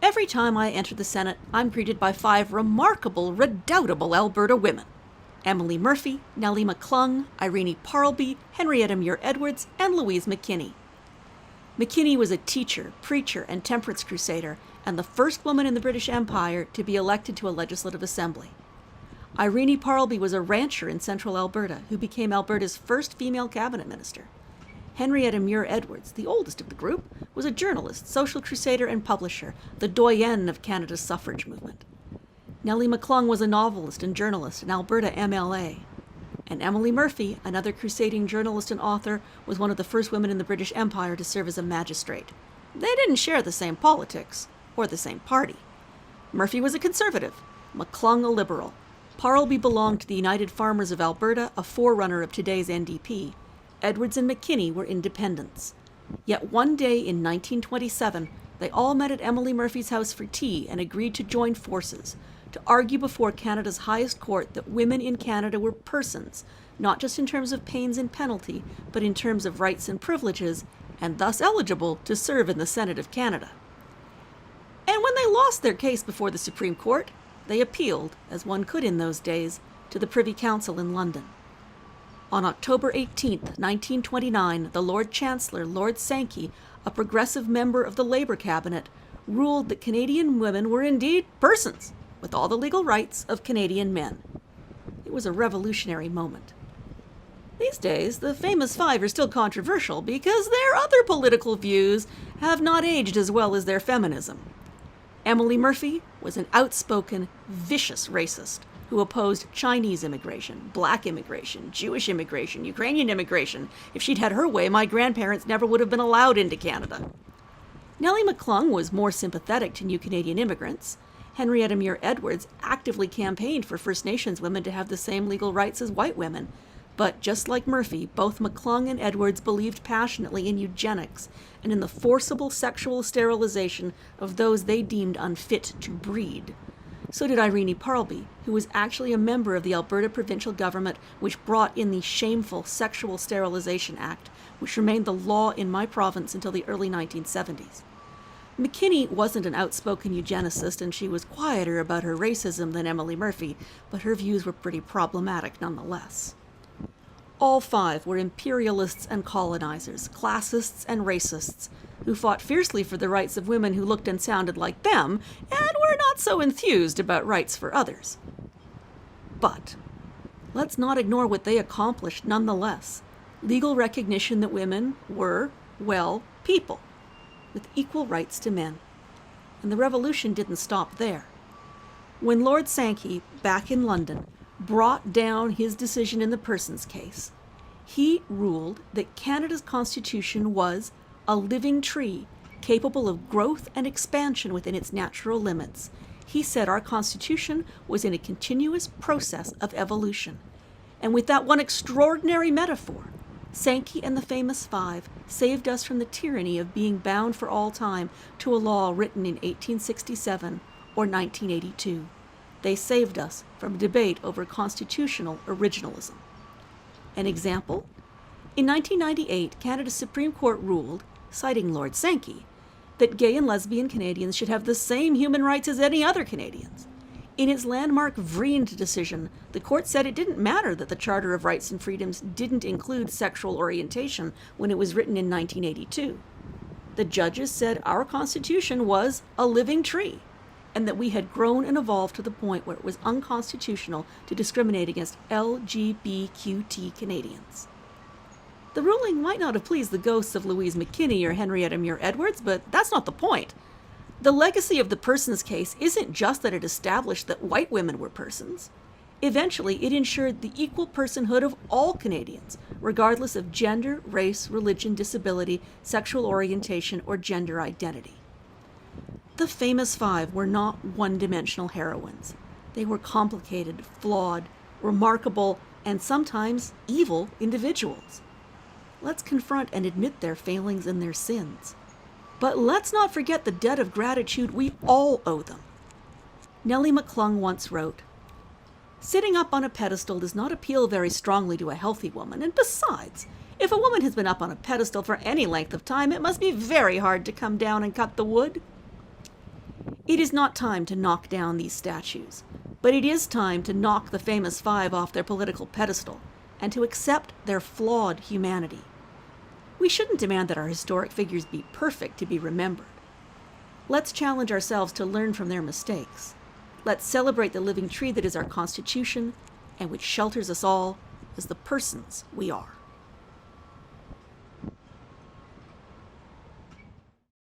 Every time I enter the Senate, I'm greeted by 5 remarkable, redoubtable Alberta women. Emily Murphy, Nellie McClung, Irene Parlby, Henrietta Muir-Edwards, and Louise McKinney. McKinney was a teacher, preacher, and temperance crusader, and the first woman in the British Empire to be elected to a legislative assembly. Irene Parlby was a rancher in central Alberta who became Alberta's first female cabinet minister. Henrietta Muir-Edwards, the oldest of the group, was a journalist, social crusader, and publisher, the doyenne of Canada's suffrage movement. Nellie McClung was a novelist and journalist, an Alberta MLA. And Emily Murphy, another crusading journalist and author, was one of the first women in the British Empire to serve as a magistrate. They didn't share the same politics, or the same party. Murphy was a conservative, McClung a liberal. Parlby belonged to the United Farmers of Alberta, a forerunner of today's NDP. Edwards and McKinney were independents. Yet one day in 1927, they all met at Emily Murphy's house for tea and agreed to join forces, to argue before Canada's highest court that women in Canada were persons, not just in terms of pains and penalty, but in terms of rights and privileges, and thus eligible to serve in the Senate of Canada. And when they lost their case before the Supreme Court, they appealed, as one could in those days, to the Privy Council in London. On October 18, 1929, the Lord Chancellor, Lord Sankey, a progressive member of the Labour Cabinet, ruled that Canadian women were indeed persons, with all the legal rights of Canadian men. It was a revolutionary moment. These days, the famous 5 are still controversial because their other political views have not aged as well as their feminism. Emily Murphy was an outspoken, vicious racist who opposed Chinese immigration, black immigration, Jewish immigration, Ukrainian immigration. If she'd had her way, my grandparents never would have been allowed into Canada. Nellie McClung was more sympathetic to new Canadian immigrants. Henrietta Muir-Edwards actively campaigned for First Nations women to have the same legal rights as white women. But just like Murphy, both McClung and Edwards believed passionately in eugenics and in the forcible sexual sterilization of those they deemed unfit to breed. So did Irene Parlby, who was actually a member of the Alberta provincial government which brought in the shameful Sexual Sterilization Act, which remained the law in my province until the early 1970s. McKinney wasn't an outspoken eugenicist, and she was quieter about her racism than Emily Murphy, but her views were pretty problematic nonetheless. All 5 were imperialists and colonizers, classists and racists, who fought fiercely for the rights of women who looked and sounded like them, and were not so enthused about rights for others. But let's not ignore what they accomplished nonetheless. Legal recognition that women were, well, people, with equal rights to men. And the revolution didn't stop there. When Lord Sankey, back in London, brought down his decision in the Persons case, he ruled that Canada's Constitution was a living tree capable of growth and expansion within its natural limits. He said our Constitution was in a continuous process of evolution. And with that one extraordinary metaphor, Sankey and the famous 5 saved us from the tyranny of being bound for all time to a law written in 1867 or 1982. They saved us from debate over constitutional originalism. An example? In 1998, Canada's Supreme Court ruled, citing Lord Sankey, that gay and lesbian Canadians should have the same human rights as any other Canadians. In its landmark Vriend decision, the court said it didn't matter that the Charter of Rights and Freedoms didn't include sexual orientation when it was written in 1982. The judges said our Constitution was a living tree, and that we had grown and evolved to the point where it was unconstitutional to discriminate against LGBTQ Canadians. The ruling might not have pleased the ghosts of Louise McKinney or Henrietta Muir-Edwards, but that's not the point. The legacy of the Persons case isn't just that it established that white women were persons. Eventually, it ensured the equal personhood of all Canadians, regardless of gender, race, religion, disability, sexual orientation, or gender identity. The famous 5 were not one-dimensional heroines. They were complicated, flawed, remarkable, and sometimes evil individuals. Let's confront and admit their failings and their sins. But let's not forget the debt of gratitude we all owe them. Nellie McClung once wrote, "Sitting up on a pedestal does not appeal very strongly to a healthy woman, and besides, if a woman has been up on a pedestal for any length of time, it must be very hard to come down and cut the wood." It is not time to knock down these statues, but it is time to knock the famous five off their political pedestal and to accept their flawed humanity. We shouldn't demand that our historic figures be perfect to be remembered. Let's challenge ourselves to learn from their mistakes. Let's celebrate the living tree that is our Constitution and which shelters us all as the persons we are.